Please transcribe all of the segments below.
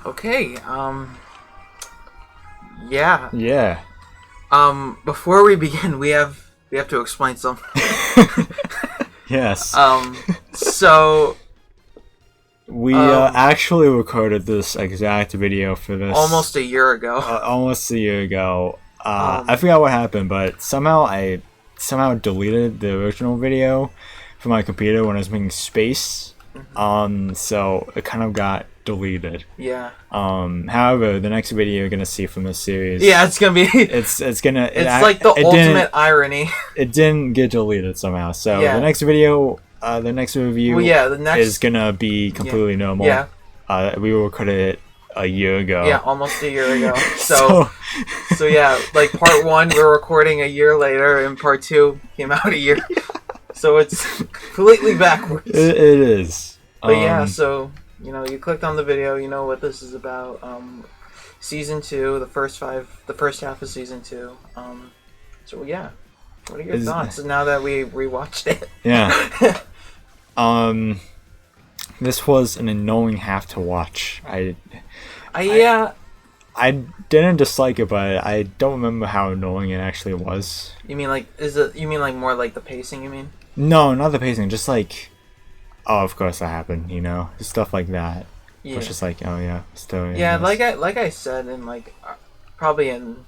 Okay, yeah. Yeah. Before we begin, we have to explain something. Yes. So we actually recorded this exact video for this almost a year ago. Almost a year ago. I forgot what happened, but somehow I deleted the original video from my computer when I was making space. So it kind of got deleted. Yeah. However, the next video you're gonna see from this series. Yeah, it's gonna be. It's like the ultimate irony. It didn't get deleted somehow. So yeah. The next video, the next review, is gonna be completely normal. Yeah. We recorded it a year ago. Yeah, almost a year ago. So yeah, like part 1 we're recording a year later, and part 2 came out a year. So it's completely backwards. It is. But yeah, so you clicked on the video. You know what this is about. Season 2, the first half of season 2. So yeah, what are your thoughts now that we rewatched it? Yeah. This was an annoying half to watch. I didn't dislike it, but I don't remember how annoying it actually was. You mean like more like the pacing? You mean? No, not the pacing. Just like, oh, of course that happened. Stuff like that. Yeah. It's just like, oh yeah, still. Yeah, like I said, and like probably in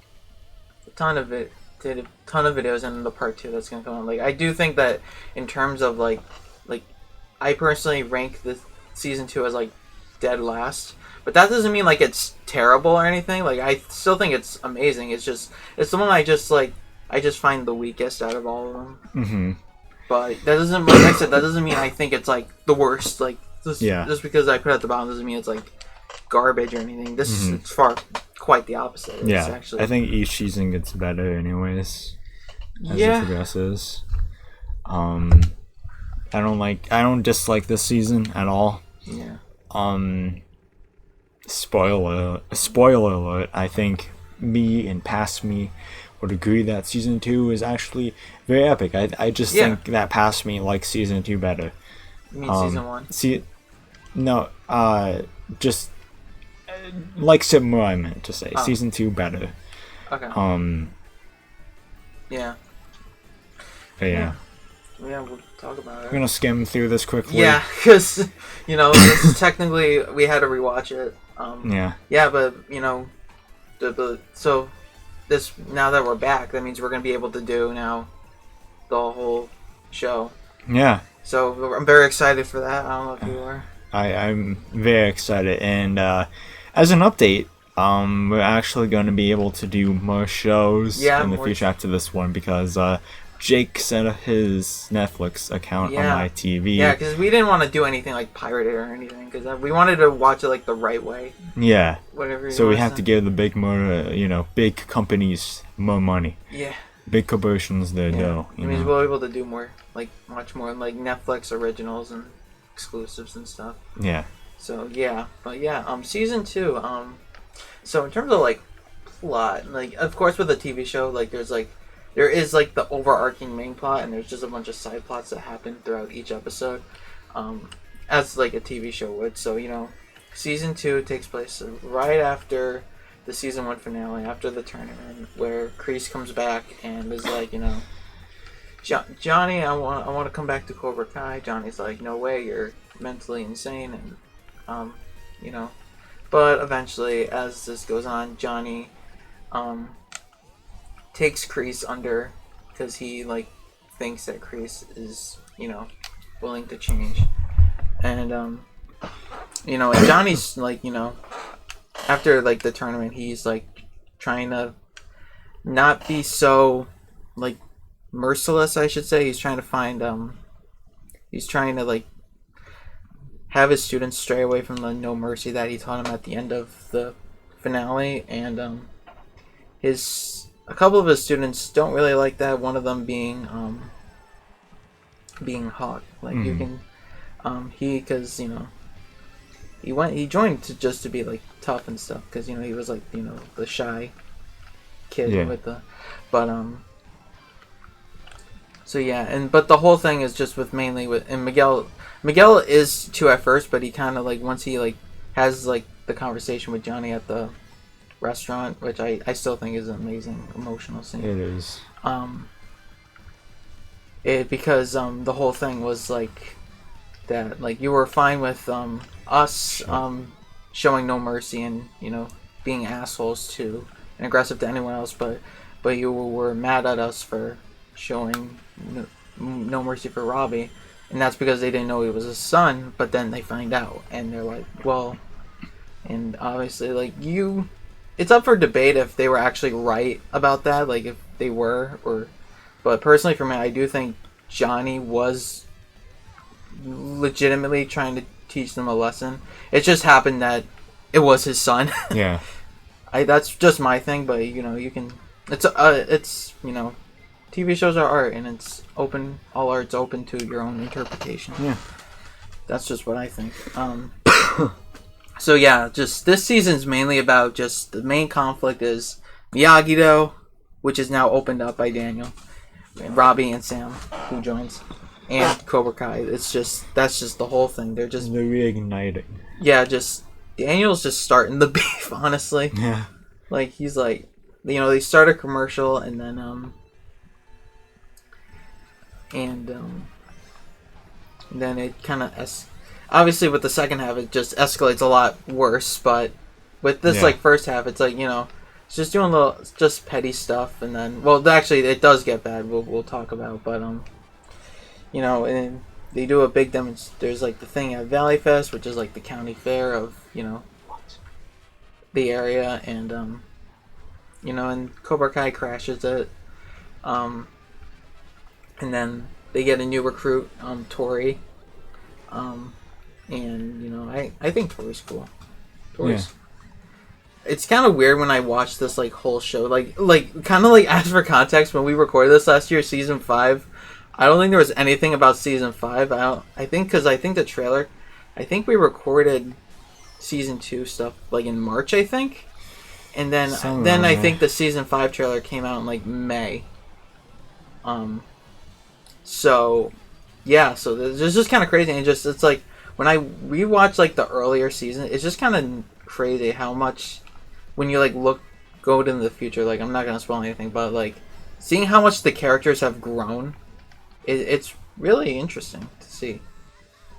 a ton of videos in the part 2 that's gonna come on. Like I do think that in terms of like I personally rank this season 2 as like dead last. But that doesn't mean like it's terrible or anything. Like I still think it's amazing. It's the one I just find the weakest out of all of them. Mm-hmm. But that doesn't, like I said, that doesn't mean I think it's like the worst. Like just because I put it at the bottom doesn't mean it's like garbage or anything. This is quite the opposite. It's actually, I think each season gets better anyways as it progresses. I don't dislike this season at all. Yeah. Spoiler alert, I think me and past me would agree that season 2 is actually very epic. I just think that past me likes season 2 better. You mean season 1? Just like similar, I meant to say. Season 2 better. Okay. Yeah. But yeah. Yeah, we'll talk about it. We're gonna skim through this quickly. Yeah, because this is technically we had to rewatch it. Yeah, but so this, now that we're back, that means we're gonna be able to do now the whole show. Yeah. So I'm very excited for that. I don't know if you are. I'm very excited, and as an update, we're actually going to be able to do more shows in the future after this one because Jake set up his Netflix account on my TV. Yeah, because we didn't want to do anything like pirated or anything, because we wanted to watch it like the right way. Yeah. Whatever. So we have to give the big big companies more money. Yeah. Big corporations their dough. It means we'll be able to do more, like much more like Netflix originals and exclusives and stuff. Yeah. So yeah, but yeah, season 2. So in terms of like plot, like of course with a TV show, like there is like the overarching main plot, and there's just a bunch of side plots that happen throughout each episode, as like a TV show would. So season 2 takes place right after the season 1 finale, after the tournament, where Kreese comes back and is like, Johnny, I want to come back to Cobra Kai. Johnny's like, no way, you're mentally insane, and but eventually, as this goes on, Johnny takes Kreese under because he like thinks that Kreese is willing to change, and and Johnny's like after like the tournament, he's like trying to not be so like merciless, I should say. He's trying to find he's trying to like have his students stray away from the no mercy that he taught him at the end of the finale, and a couple of his students don't really like that, one of them being Hawk. Like you can because he joined to be like tough and stuff, because he was like the shy kid with the so yeah, but the whole thing is just with mainly with, and Miguel is too at first, but he kind of like once he like has like the conversation with Johnny at the restaurant, which I still think is an amazing emotional scene. It is. Because the whole thing was like that, like you were fine with us showing no mercy and being assholes to and aggressive to anyone else, but you were mad at us for showing no mercy for Robbie, and that's because they didn't know he was his son. But then they find out, and they're like, well, and obviously, like it's up for debate if they were actually right about that, like if they were or. But personally, for me, I do think Johnny was legitimately trying to teach them a lesson. It just happened that it was his son. Yeah. That's just my thing, but you can. It's TV shows are art, and it's open. All art's open to your own interpretation. Yeah. That's just what I think. So yeah, just this season's mainly about just the main conflict is Miyagi-Do, which is now opened up by Daniel, and Robbie and Sam, who joins, and Cobra Kai. That's just the whole thing. They're reigniting. Yeah, Daniel's just starting the beef, honestly. Yeah. Like he's like, they start a commercial and then then it kind of obviously with the second half it just escalates a lot worse, but with this like first half it's like it's just doing just petty stuff, and then actually it does get bad. We'll talk about, but and they do a big there's like the thing at Valley Fest, which is like the county fair of the area, and and Cobra Kai crashes it, and then they get a new recruit, Tori, and I think Tori's cool. It's kind of weird when I watch this like whole show, like kind of like as for context, when we recorded this last year, season 5, I don't think there was anything about season 5. I think the trailer, I think we recorded season 2 stuff like in March, I think, and then I think the season 5 trailer came out in like May. So this is just kind of crazy, and it's like when I rewatch like the earlier season, it's just kind of crazy how much when you like go into the future. Like I'm not gonna spoil anything, but like seeing how much the characters have grown, it's really interesting to see.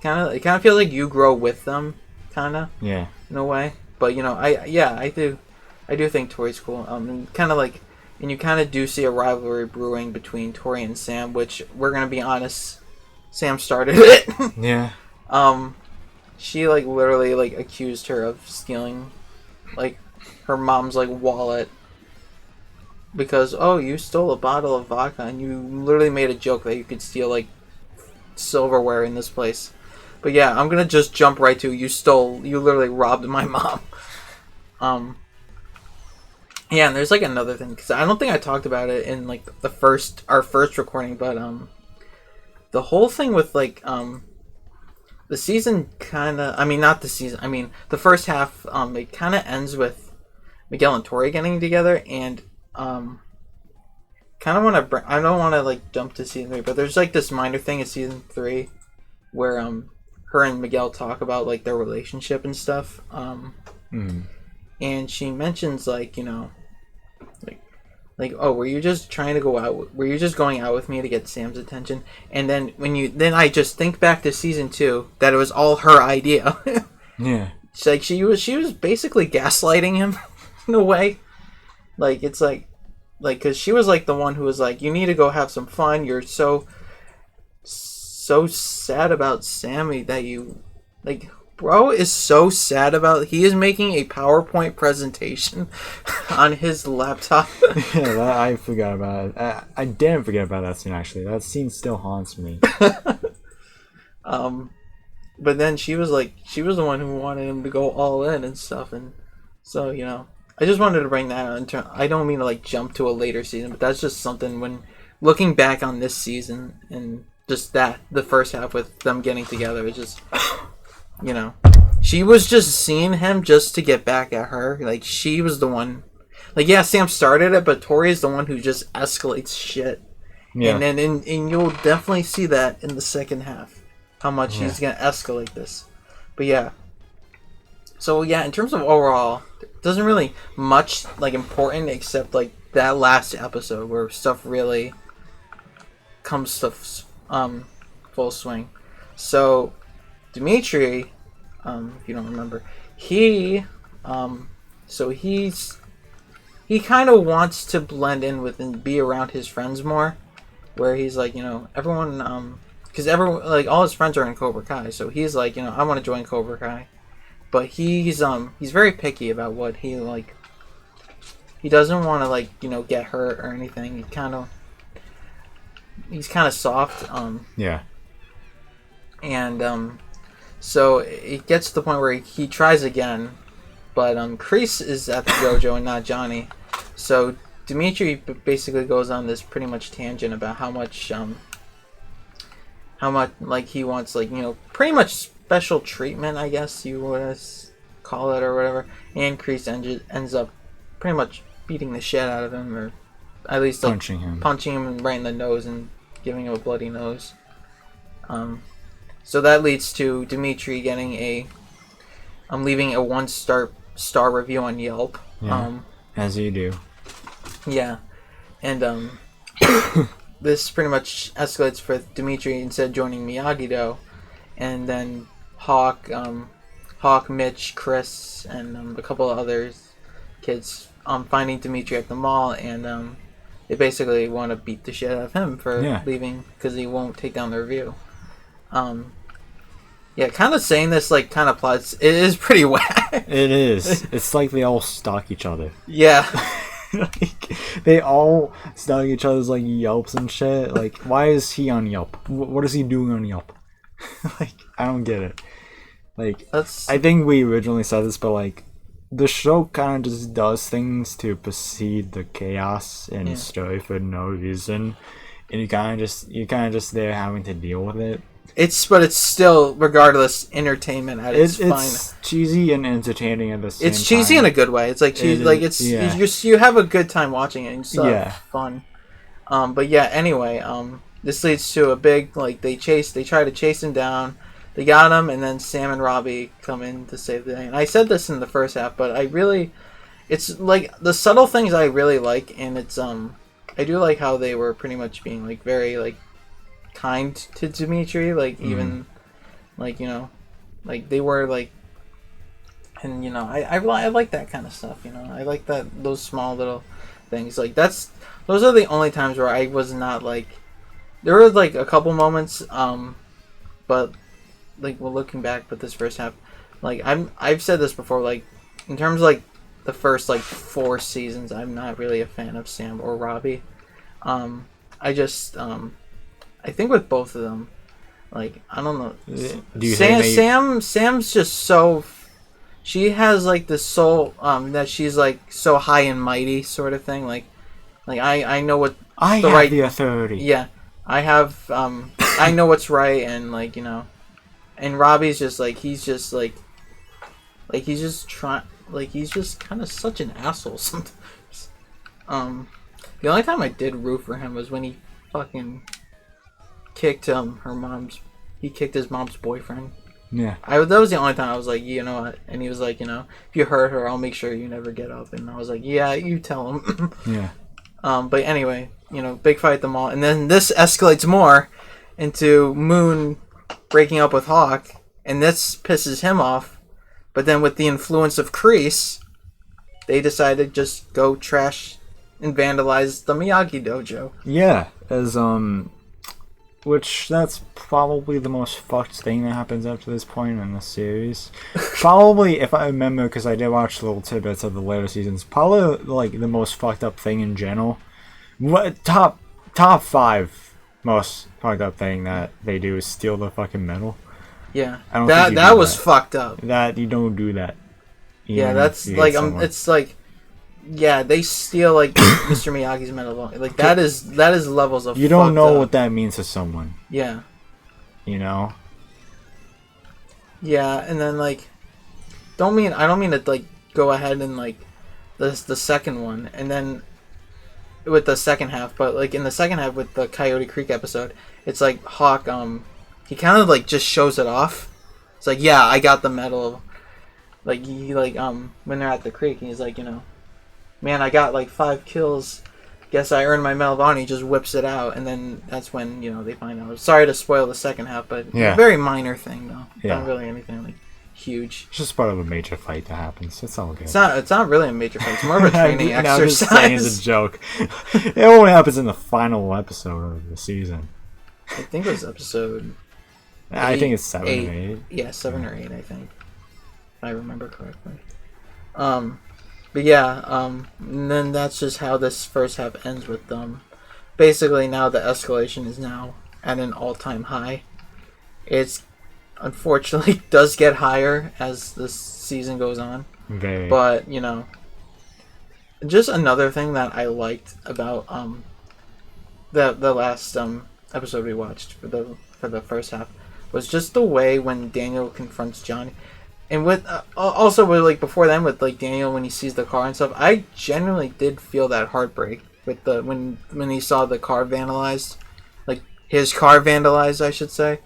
It kind of feels like you grow with them, kind of. Yeah. In a way, but I do think Tori's cool. And kind of like, and you kind of do see a rivalry brewing between Tori and Sam, which we're gonna be honest, Sam started it. Yeah. She like literally like accused her of stealing like her mom's like wallet because you stole a bottle of vodka, and you literally made a joke that you could steal like silverware in this place. But yeah, I'm gonna just jump right to you literally robbed my mom. Yeah, and there's like another thing, because I don't think I talked about it in like our first recording, but the whole thing with like the season the first half it kind of ends with Miguel and Tori getting together, and kind of want to I don't want to like jump to season 3, but there's like this minor thing in season 3 where her and Miguel talk about like their relationship and stuff, and she mentions like were you just trying to go out? Were you just going out with me to get Sam's attention? And then then I just think back to season 2 that it was all her idea. Yeah. She was basically gaslighting him in a way. Like it's like because she was like the one who was like, you need to go have some fun. You're so sad about Sammy that you like. Bro is so sad about. He is making a PowerPoint presentation on his laptop. Yeah, I forgot about it. I didn't forget about that scene, actually. That scene still haunts me. But then she was the one who wanted him to go all in and stuff, and so I just wanted to bring that up. I don't mean to like jump to a later season, but that's just something when looking back on this season and just the first half with them getting together. It's just. She was just seeing him just to get back at her. Like, she was the one. Like, yeah, Sam started it, but Tori is the one who just escalates shit. Yeah. And you'll definitely see that in the second half. How much he's going to escalate this. But yeah. So yeah, in terms of overall, it doesn't really much like important except like that last episode where stuff really comes to full swing. So Dimitri, if you don't remember, he so he kind of wants to blend in with and be around his friends more, where he's like, everyone because everyone, like, all his friends are in Cobra Kai, so he's like, I want to join Cobra Kai. But he's very picky about what he like. He doesn't want to like get hurt or anything. He's kind of soft. Yeah. And so it gets to the point where he tries again, but Kreese is at the dojo and not Johnny. So Dimitri basically goes on this pretty much tangent about how much like he wants like pretty much special treatment, I guess you would call it, or whatever. And Kreese ends up pretty much beating the shit out of him, or at least like, punching him right in the nose and giving him a bloody nose. So that leads to Dimitri getting leaving a 1-star review on Yelp. Yeah, as you do. Yeah, and this pretty much escalates for Dimitri instead of joining Miyagi-Do, and then Hawk, Mitch, Chris, and a couple of other kids finding Dimitri at the mall, and they basically want to beat the shit out of him for leaving because he won't take down the review. Yeah, kind of saying this like kind of plots. It is pretty whack. It is. It's like they all stalk each other. Yeah. Like, they all stalk each other's like Yelps and shit. Like, why is he on Yelp? What is he doing on Yelp? Like, I don't get it. Like, I think we originally said this, but like, the show kind of just does things to precede the chaos in the story for no reason, and you kind of just there having to deal with it. But it's still, regardless, entertainment at its finest. It's cheesy and entertaining at the same time. It's cheesy in a good way. It's like cheesy, you have a good time watching it and you still have fun. But yeah, anyway, this leads to a big like they try to chase him down. They got him, and then Sam and Robbie come in to save the day. And I said this in the first half, but it's like the subtle things I really like, and it's I do like how they were pretty much being like very like kind to Dimitri, like even like like they were like, and I like that kind of stuff. I like those small little things. Like those are the only times where I was not like, there were like a couple moments, but like looking back, but this first half, like I've said this before, like in terms of like the first like 4 seasons, I'm not really a fan of Sam or Robbie. I just I think with both of them, like I don't know. Sam's just so, she has like this soul that she's like so high and mighty sort of thing. Like I know what I have right, the authority. Yeah, I have I know what's right, and like and Robbie's just like he's just kind of such an asshole sometimes. The only time I did root for him was when he fucking kicked his mom's boyfriend. Yeah. That was the only time I was like, you know what? And he was like, if you hurt her, I'll make sure you never get up. And I was like, yeah, you tell him. Yeah. But anyway, big fight at the mall, and then this escalates more into Moon breaking up with Hawk, and this pisses him off. But then with the influence of Kreese, they decided to just go trash and vandalize the Miyagi dojo. Yeah, which that's probably the most fucked thing that happens up to this point in the series. Probably, if I remember, because I did watch little tidbits of the later seasons, probably like the most fucked up thing in general. What top 5 most fucked up thing that they do is steal the fucking medal. Yeah, that was fucked up. That you don't do that. Yeah, that's like it's like. Yeah, they steal like Mr. Miyagi's medal. Like that is levels of. You don't know what that means to someone. Yeah. Yeah, and then like, I don't mean to like go ahead and like, the second one, and then with the second half, but like in the second half with the Coyote Creek episode, it's like Hawk he kind of like just shows it off. It's like, yeah, I got the medal. like he like when they're at the creek, and he's like, you know, man, I got like 5 kills. Guess I earned my Medal of Honor. He just whips it out, and then that's when, you know, they find out. Sorry to spoil the second half, but very minor thing though. Yeah. Not really anything like huge. It's just part of a major fight that happens. It's all good. It's not really a major fight. It's more of a training exercise. I'm just saying it's a joke. It only happens in the final episode of the season. I think it was episode. I think it's 7 or 8. Yeah, 7 or 8. I think, if I remember correctly. But yeah, and then that's just how this first half ends with them. Basically, now the escalation is now at an all-time high. It's unfortunately does get higher as this season goes on. Very. But, you know, just another thing that I liked about the last episode we watched for the first half was just the way when Daniel confronts Johnny. And with also with like before then with like Daniel when he sees the car and stuff, I genuinely did feel that heartbreak with the when he saw the car vandalized, like his car vandalized, I should say.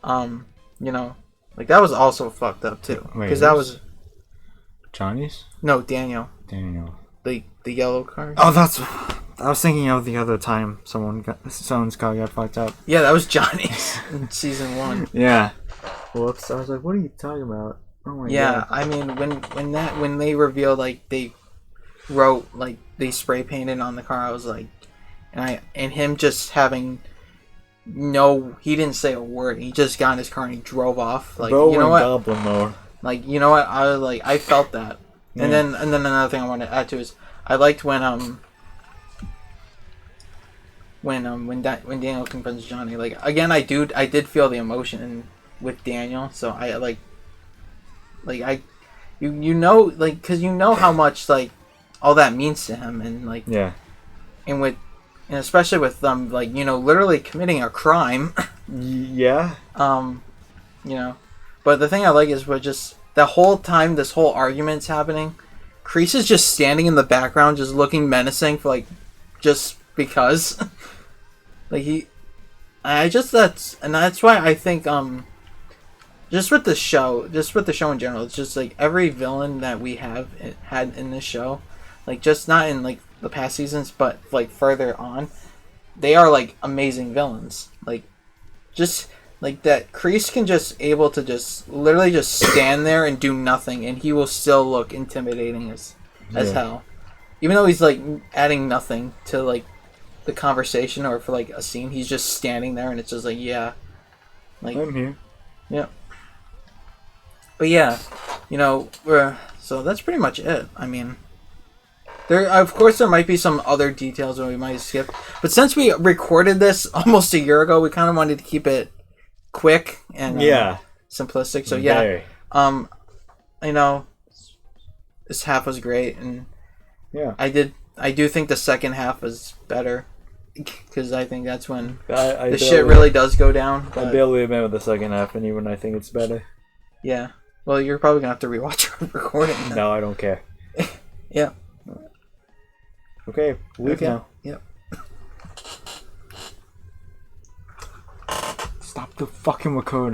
You know, like that was also fucked up too, because that was Johnny's. No, Daniel. The yellow car. Oh, that's. I was thinking of the other time someone's car got fucked up. Yeah, that was Johnny's in season 1. Yeah. Whoops! I was like, "What are you talking about?" Oh my god. God. I mean, when they revealed like they wrote like they spray painted on the car, I was like, and him just having he didn't say a word. He just got in his car and he drove off. Like, Bro, you know what? Goblin mode. Like, you know what? I felt that. Yeah. And then another thing I wanted to add to is I liked when Daniel confronts Johnny. Like again, I did feel the emotion with Daniel. So you know, like, because you know how much like all that means to him, and like and especially with them like, you know, literally committing a crime. Yeah. You know, but the thing I like is we're just the whole time this whole argument's happening, Kreese is just standing in the background, just looking menacing for like just because. Like that's why I think just with the show in general, it's just like every villain that we have had in this show, like just not in like the past seasons, but like further on, they are like amazing villains. Like just like that Kreese can just able to just literally just stand there and do nothing, and he will still look intimidating as hell, even though he's like adding nothing to like the conversation or for like a scene. He's just standing there, and it's just like, yeah, like I'm here. Yeah. But yeah, you know, so that's pretty much it. I mean, of course there might be some other details that we might skip, but since we recorded this almost a year ago, we kind of wanted to keep it quick and simplistic. So yeah, you know, this half was great, and I do think the second half was better, because I think that's when the shit really does go down. I barely admit with the second half, and even I think it's better. Yeah. Well, you're probably gonna have to rewatch our recording now. No, I don't care. Yeah. Okay, leave now. Yep. Stop the fucking recording.